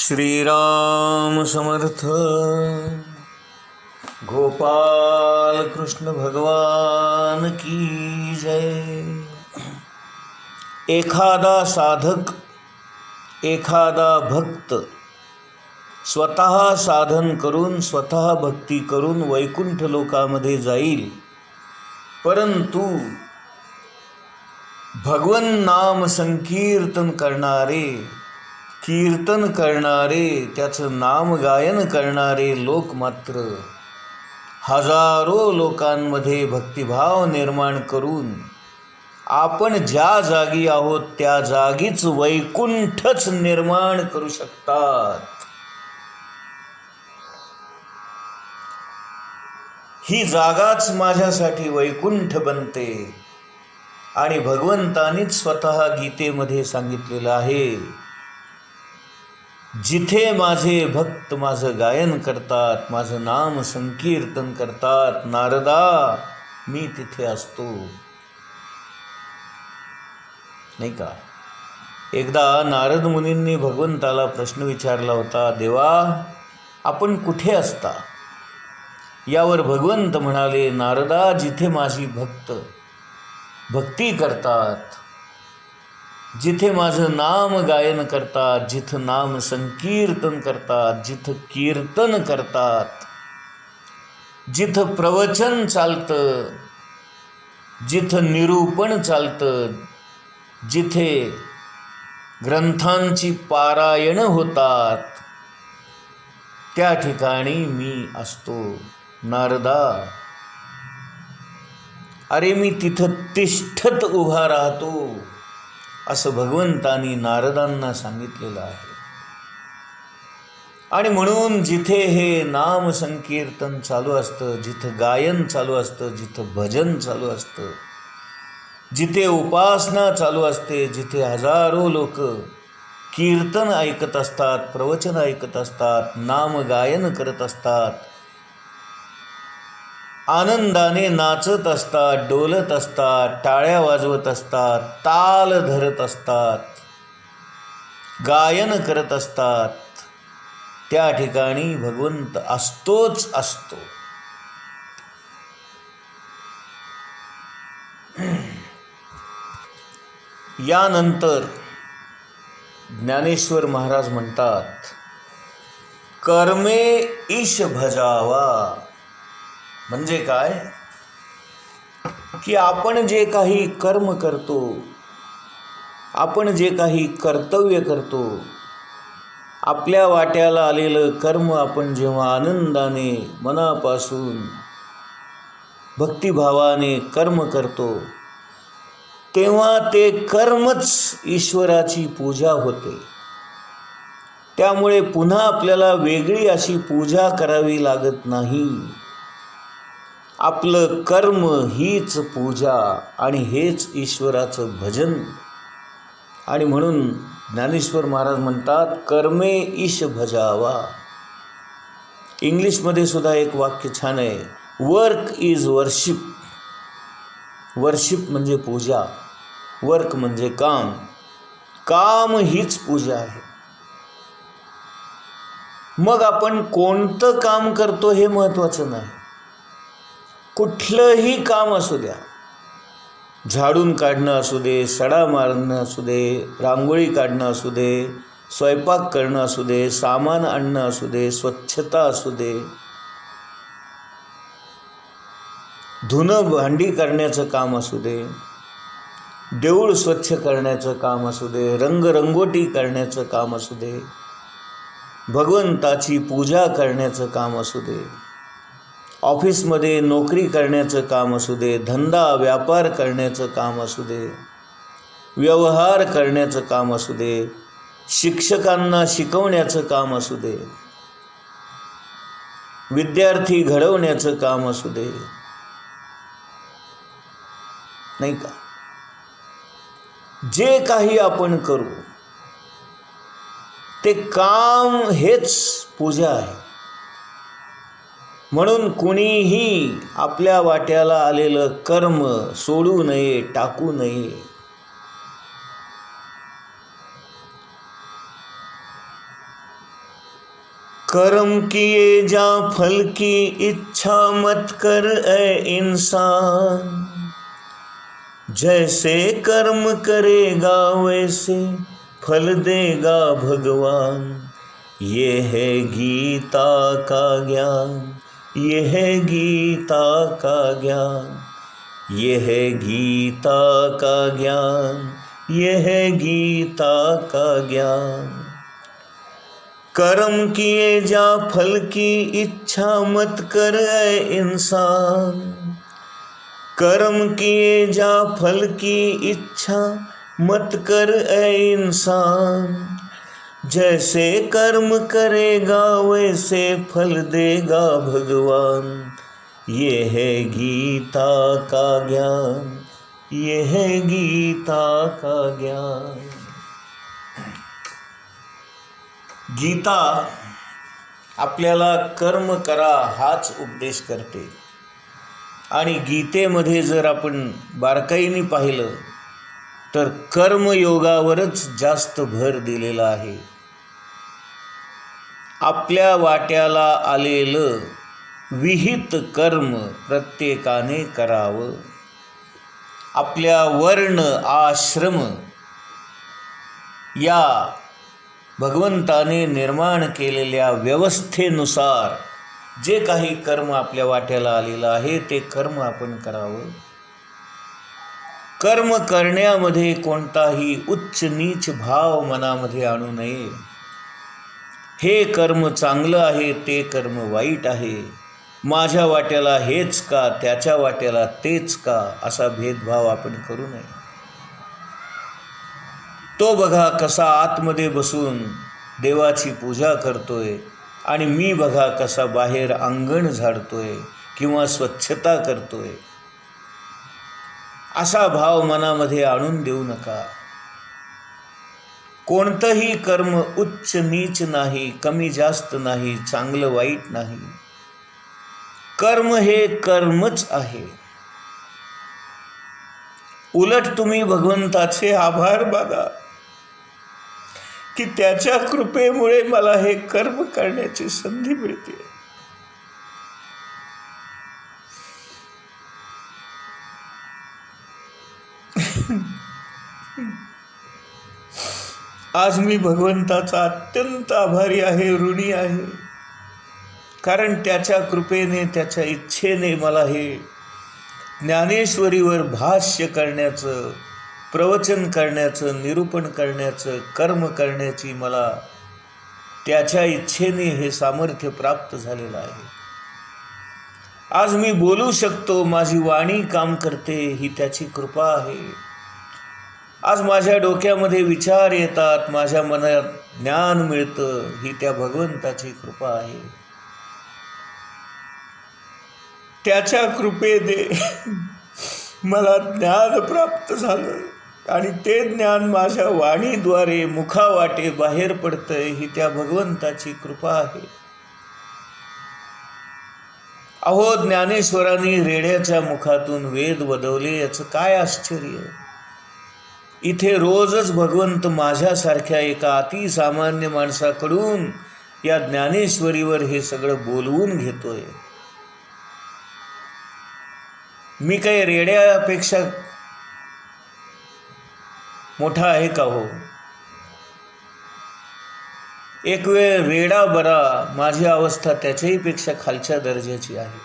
श्रीराम समर्थ. गोपाल कृष्ण भगवान की जय. एखादा साधक, एखादा भक्त स्वतः साधन करून, स्वतः भक्ती करून वैकुंठ लोकामध्ये जाईल, परंतु भगवन नाम संकीर्तन करणारे, कीर्तन करणारे, त्याचं नाम गायन करणारे लोक मात्र हजारो लोकांमध्ये भक्तिभाव निर्माण करून आपण ज्या जागी आहोत त्या जागीच वैकुंठच निर्माण करू शकतात. ही जागाच माझ्यासाठी वैकुंठ बनते. आणि भगवंतानीच स्वतः गीतेमध्ये सांगितलेलं आहे, जिथे माझे भक्त माझं गायन करतात, माझं नाम संकीर्तन करतात, नारदा मी तिथे असतो. नाही का? एकदा नारद मुनींनी भगवंताला प्रश्न विचारला होता, देवा आपण कुठे असता? यावर भगवंत म्हणाले, नारदा जिथे माझी भक्त भक्ती करतात, जिथे माझं नाम गायन करतात, जिथं नाम संकीर्तन करतात, जिथं कीर्तन करतात, जिथं प्रवचन चालतं, जिथं निरूपण चालतं, जिथे ग्रंथांची पारायण होतात, त्या ठिकाणी मी असतो. नारदा अरे मी तिथं तिष्ठत उभा राहतो, असं भगवंतानी नारदांना सांगितलेलं आहे. आणि म्हणून जिथे हे नाम संकीर्तन चालू असतं, जिथं गायन चालू असतं, जिथं भजन चालू असतं, जिथे उपासना चालू असते, जिथे हजारो लोक कीर्तन ऐकत असतात, प्रवचन ऐकत असतात, नाम गायन करत असतात, आनंदाने नाचत असतात, डोलत असतात, टाळ्या वाजवत असतात, ताल धरत असतात, गायन करत असतात, त्या ठिकाणी भगवंत असतोच असतो. यानंतर ज्ञानेश्वर महाराज म्हणतात, कर्मे ईश भजावा. म्हणजे काय? की आपण जे काही कर्म करतो, आपण जे काही कर्तव्य करतो, आपल्या वाट्याला आलेलं कर्म आपण जेव्हा आनंदाने मनापासून भक्तिभावाने कर्म करतो, तेव्हा ते कर्मच ईश्वराची पूजा होते. त्यामुळे पुन्हा आपल्याला वेगळी अशी पूजा करावी लागत नाही. आपलं कर्म हीच पूजा आणि हेच ईश्वराचं भजन. आणि म्हणून ज्ञानेश्वर महाराज म्हणतात, कर्मे ईश भजावा. इंग्लिशमध्ये सुद्धा एक वाक्य छान आहे, वर्क इज वर्शिप. वर्शिप म्हणजे पूजा, वर्क म्हणजे काम, काम हीच पूजा आहे. मग आपण कोणतं काम करतो हे महत्त्वाचं नाही. कुठलंही काम असू द्या, झाडून काढणं असू दे, सडा मारणं असू दे, रांगोळी काढणं असू दे, स्वयंपाक करणं असू दे, सामान आणणं असू दे, स्वच्छता असू दे, धुणं भांडी करण्याचं काम असू दे, देऊळ स्वच्छ करण्याचं काम असू दे, रंगरंगोटी करण्याचं काम असू दे, भगवंताची पूजा करण्याचं काम असू दे, ऑफिसमध्ये नोकरी करण्याचं काम असू दे, धंदा व्यापार करण्याचं काम असू दे, व्यवहार करण्याचं काम असू दे, शिक्षकांना शिकवण्याचं काम असू दे, विद्यार्थी घडवण्याचं काम असू दे, नाही का? जे काही आपण करू ते काम हेच पूजा आहे. म्हणून कुणीही आपल्या वाट्याला आलेलं कर्म सोडू नये, टाकू नये. कर्म किए जा फल की इच्छा मत कर ऐ इंसान, जैसे कर्म करेगा वैसे फल देगा भगवान। ये है गीता का ज्ञान, ये है गीता का ज्ञान, ये है गीता का ज्ञान, ये है गीता का ज्ञान। कर्म किए जा फल की इच्छा मत कर ऐ इंसान, कर्म किए जा फल की इच्छा मत कर ऐ इंसान। जैसे कर्म करेगा वैसे फल देगा भगवान। ये है गीता का ज्ञान, ये है गीता का ज्ञान। गीता आपल्याला कर्म करा हाच उपदेश करते आणि गीतेमध्ये जर आपण बारकाईने पाहिलं तर कर्मयोगावरच जास्त भर दिलेला आहे। आपल्या वाट्याला आलेलं विहित कर्म प्रत्येकाने करावं। आपल्या वर्ण आश्रम या भगवंताने निर्माण केलेल्या व्यवस्थेनुसार जे काही कर्म आपल्या वाट्याला आलेलं आहे ते कर्म आपण करावं। कर्म करण्यामध्ये कोणताही उच्च नीच भाव मनामध्ये आणू नये। हे कर्म चांगलं आहे, ते कर्म वाईट आहे, माझ्या वाट्याला हेच का त्याच्या वाट्याला तेच का असा भेदभाव आपण करू नये। तो बघा कसा आतमध्ये बसून देवाची पूजा करतोय आणि मी बघा कसा बाहेर अंगण झाडतोय किंवा स्वच्छता करतोय, असा भाव मनामध्ये आणून देऊ नका। कोणतंही कर्म उच्च नीच नाही, कमी जास्त नाही, चांगलं वाईट नाही। कर्म हे कर्मच आहे। उलट तुम्ही भगवंताचे आभार माना की त्याच्या कृपेमुळे मला हे कर्म करण्याची संधी मिळते। आज मी भगवंताचा अत्यंत आभारी आहे, ऋणी आहे, कारण त्याच्या कृपेने त्याच्या इच्छेने मला हे ज्ञानेश्वरीवर भाष्य करण्याचं, प्रवचन करण्याचं, निरूपण करण्याचं, कर्म करण्याची मला त्याच्या इच्छेने हे सामर्थ्य प्राप्त झालेलं आहे। आज मी बोलू शकतो, माझी वाणी काम करते, ही त्याची कृपा आहे। आज माझ्या डोक्यामध्ये विचार येतात, माझ्या मनात ज्ञान मिळतं, ही त्या भगवंताची कृपा आहे। त्याच्या कृपेने मला ज्ञान प्राप्त झालं आणि ते ज्ञान माझ्या वाणीद्वारे मुखावाटे बाहेर पडतंय, ही त्या भगवंताची कृपा आहे। अहो, ज्ञानेश्वरांनी रेड्याच्या मुखातून वेद वदवले, याचं काय आश्चर्य। इथे रोजच भगवंत माझ्यासारख्या एका अतिसामान्य माणसाकडून या ज्ञानेश्वरीवर हे सगळं बोलवून घेतोय। मी काही रेड्यापेक्षा मोठा आहे का हो? एक वेळ रेडा बरा, माझी अवस्था त्याच्याही पेक्षा खालच्या दर्जाची आहे।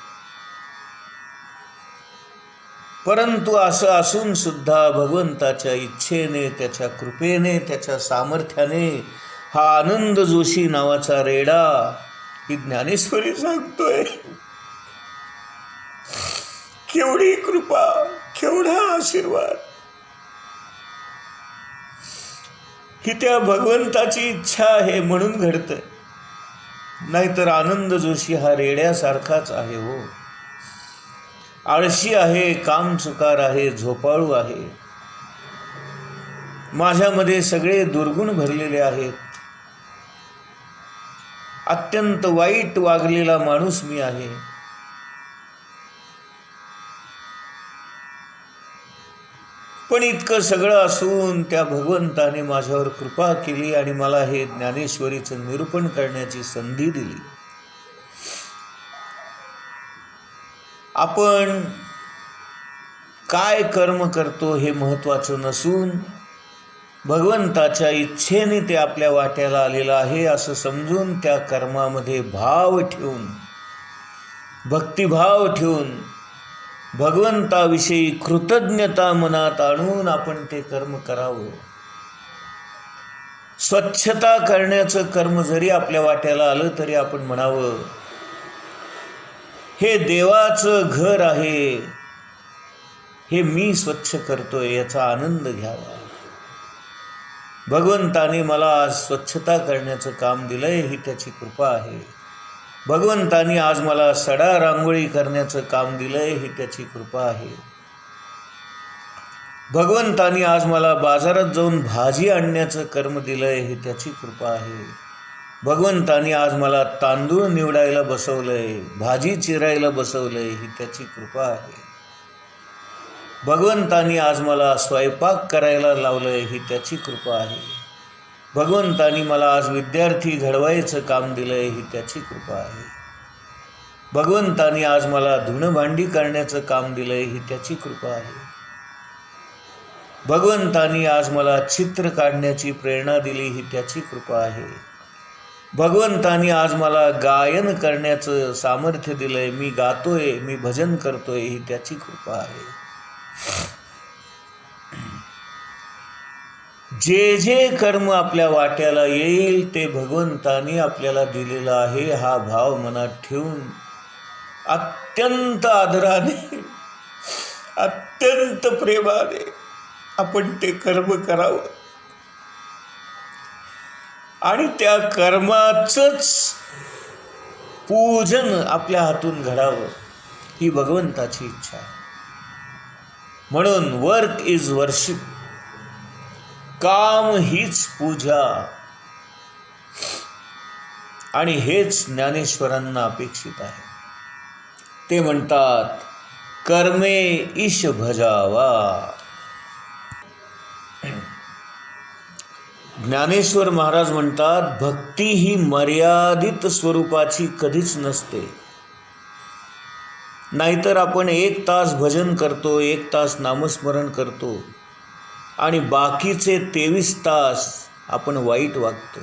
परंतु असं असून सुद्धा भगवंताच्या इच्छेने, त्याच्या कृपेने, त्याच्या सामर्थ्याने हा आनंद जोशी नावाचा रेडा ही ज्ञानेश्वरी सांगतोय। केवढी कृपा, केवढा आशीर्वाद, ही त्या भगवंताची इच्छा आहे म्हणून घडतंय। नाहीतर आनंद जोशी हा रेड्यासारखाच आहे हो। आळशी आहे, कामचुकार आहे, झोपाळू आहे, माझ्यामध्ये सगळे दुर्गुण भरलेले आहेत, अत्यंत वाईट वागलेला माणूस मी आहे। पण इतकं सगळं असून त्या भगवंताने माझ्यावर कृपा केली आणि मला हे ज्ञानेश्वरीचं निरूपण करण्याची संधी दिली. आपण काय कर्म करतो हे महत्त्वाचं नसून भगवंताच्या इच्छेने ते आपल्या वाट्याला आलेलं आहे असं समजून त्या कर्मामध्ये भाव ठेवून, भक्तिभाव ठेवून, भगवंताविषयी कृतज्ञता मनात आणून आपण ते कर्म करावं. स्वच्छता करण्याचं कर्म जरी आपल्या वाट्याला आलं तरी आपण म्हणावं, हे देवाचं घर आहे, हे मी स्वच्छ करतोय, याचा आनंद घ्यावा. भगवंताने मला आज स्वच्छता करण्याचं काम दिलंय, ही त्याची कृपा आहे. भगवंतानी आज मला सडा रांगोळी करण्याचं काम दिलंय, ही त्याची कृपा आहे. भगवंतानी आज मला बाजारात जाऊन भाजी आणण्याचं कर्म दिलंय, ही त्याची कृपा आहे. भगवंतानी आज मला तांदूळ निवडायला बसवलंय, भाजी चिरायला बसवलंय, ही त्याची कृपा आहे. भगवंतानी आज मला स्वयंपाक करायला लावलंय, ही त्याची कृपा आहे. भगवंतानी मला आज विद्यार्थी घडवायचं काम दिलंय, ही त्याची कृपा आहे. भगवंतानी आज मला धुणभांडी करण्याचं काम दिलंय, ही त्याची कृपा आहे. भगवंतानी आज मला चित्र काढण्याची प्रेरणा दिली, ही त्याची कृपा आहे. भगवंतानी आज मला गायन करण्याचं सामर्थ्य दिलंय, मी गातोय, मी भजन करतोय, ही त्याची कृपा आहे. जे जे कर्म आपल्या वाट्याला येईल ते भगवंतानी आपल्याला दिलेलं आहे, हा भाव मनात ठेवून अत्यंत आदराने, अत्यंत प्रेमाने आपण ते कर्म करावं आणि त्या कर्माचंच पूजन आपल्या हातून घडावं, ही भगवंताची इच्छा आहे. म्हणून वर्क इज वर्शिप, काम हीच पूजा, आणि हेच ज्ञानेश्वरांना अपेक्षित आहे. ते म्हणतात कर्मे ईश भजावा. ज्ञानेश्वर महाराज म्हणतात भक्ती ही मर्यादित स्वरूपाची कधीच नसते. नाहीतर आपण 1 तास भजन करतो, 1 तास नामस्मरण करतो आणि बाकीचे 23 तास आपण वाईट वागतो,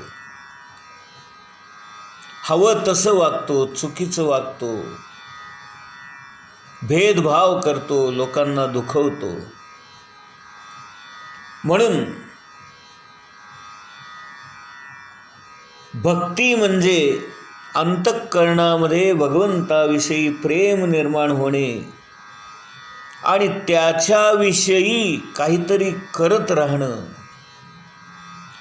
हवं तसं वागतो, चुकीचं वागतो, भेदभाव करतो, लोकांना दुखवतो. म्हणून भक्ती म्हणजे अंतःकरणामध्ये भगवंताविषयी प्रेम निर्माण होणे आणि त्याच्याविषयी काहीतरी करत राहणं,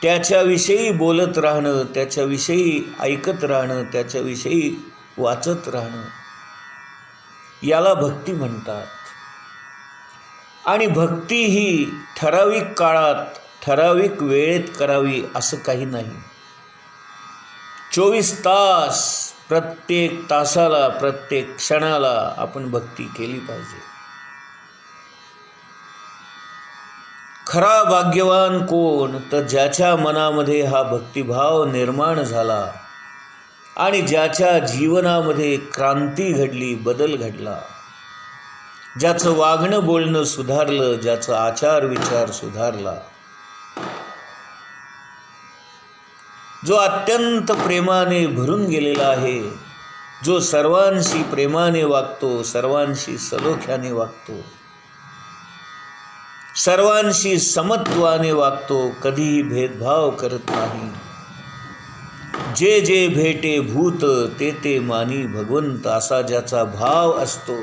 त्याच्याविषयी बोलत राहणं, त्याच्याविषयी ऐकत राहणं, त्याच्याविषयी वाचत राहणं, याला भक्ती म्हणतात. आणि भक्ती ही ठराविक काळात, ठराविक वेळेत करावी असं काही नाही. 24 तास, प्रत्येक तासाला, प्रत्येक क्षणाला आपण भक्ती केली पाहिजे. खरा भाग्यवान कोण, तर ज्याच्या मनामध्ये हा भक्तिभाव निर्माण झाला आणि ज्याच्या जीवनामध्ये क्रांती घडली, बदल घडला, ज्याचं वागणं बोलणं सुधारलं, ज्याचं आचार विचार सुधारला, जो अत्यंत प्रेमाने भरून गेलेला आहे, जो सर्वांशी प्रेमाने वागतो, सर्वांशी सलोख्याने वागतो, सर्वांशी समत्वाने वागतो, कधीही भेदभाव करत नाही. जे जे भेटे भूत ते ते मानी भगवंत, असा ज्याचा भाव असतो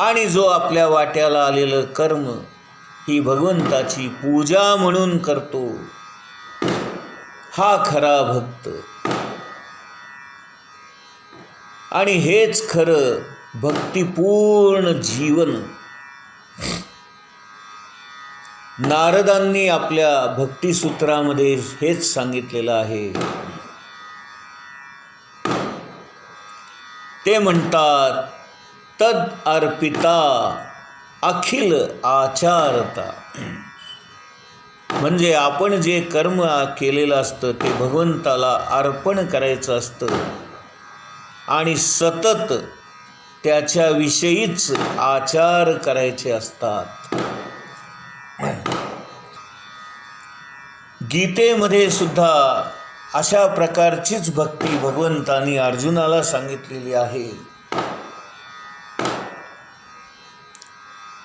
आणि जो आपल्या वाट्याला आलेलं कर्म ही भगवंताची पूजा म्हणून करतो, हा खरा भक्त. आणि हेच खरं भक्तिपूर्ण जीवन. नारदांनी आपल्या भक्तिसूत्रामध्ये हेच सांगितलेलं आहे. ते म्हणतात तद अर्पिता अखिल आचारता, म्हणजे आपण जे कर्म केलेलं असतं ते भगवंताला अर्पण करायचं असतं आणि सतत त्याच्याविषयीच आचार करायचे असतात. गीतेमध्ये सुद्धा अशा प्रकारचीच भक्ती भगवंतानी अर्जुनाला सांगितलेली आहे.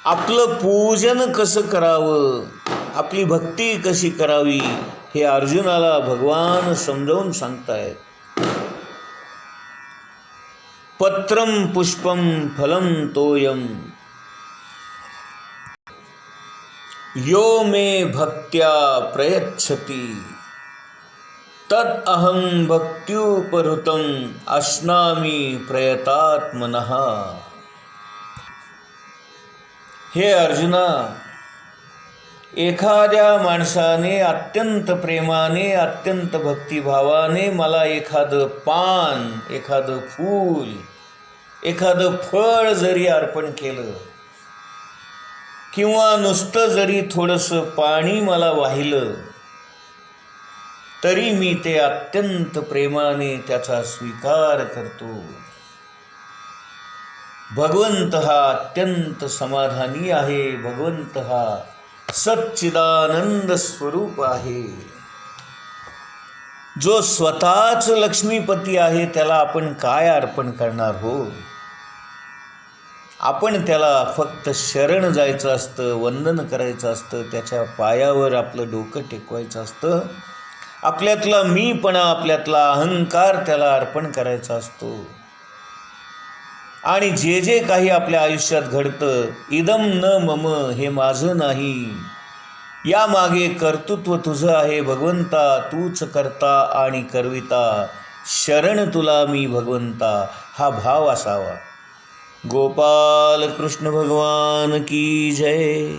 आपलं पूजन कसं करावं, आपली भक्ती कशी करावी हे अर्जुनाला भगवान समजावून सांगतायत. पत्रम पुष्पम फलम तोयम यो मे भक्त्या प्रयच्छति तद अहं भक्त्युपहृतम अश्नामि प्रयतात्मनः. हे अर्जुना, एखाद्या माणसाने अत्यंत प्रेमाने अत्यंत भक्तिभावाने मला एखादं पान, एखादं फूल, एखादं फळ जरी अर्पण केलं किंवा नुसतं जरी थोडंसं पाणी मला वाहिलं तरी मी ते अत्यंत प्रेमाने त्याचा स्वीकार करतो. भगवंत हा अत्यंत समाधानी आहे. भगवंत हा सच्चिदानंद स्वरूप आहे. जो स्वतःच लक्ष्मीपती आहे त्याला आपण काय अर्पण करणार हो? आपण त्याला फक्त शरण जायचं असतं, वंदन करायचं असतं, त्याच्या पायावर आपलं डोकं टेकवायचं असतं. आपल्यातला मीपणा, आपल्यातला अहंकार त्याला अर्पण करायचा असतो. आणि जे जे काही आपल्या आयुष्यात घडतं, इदम न मम, हे माझं नाही, यामागे कर्तृत्व तुझं आहे भगवंता, तूच करता आणि करविता, शरण तुला मी भगवंता, हा भाव असावा. गोपाल कृष्ण भगवान की जय.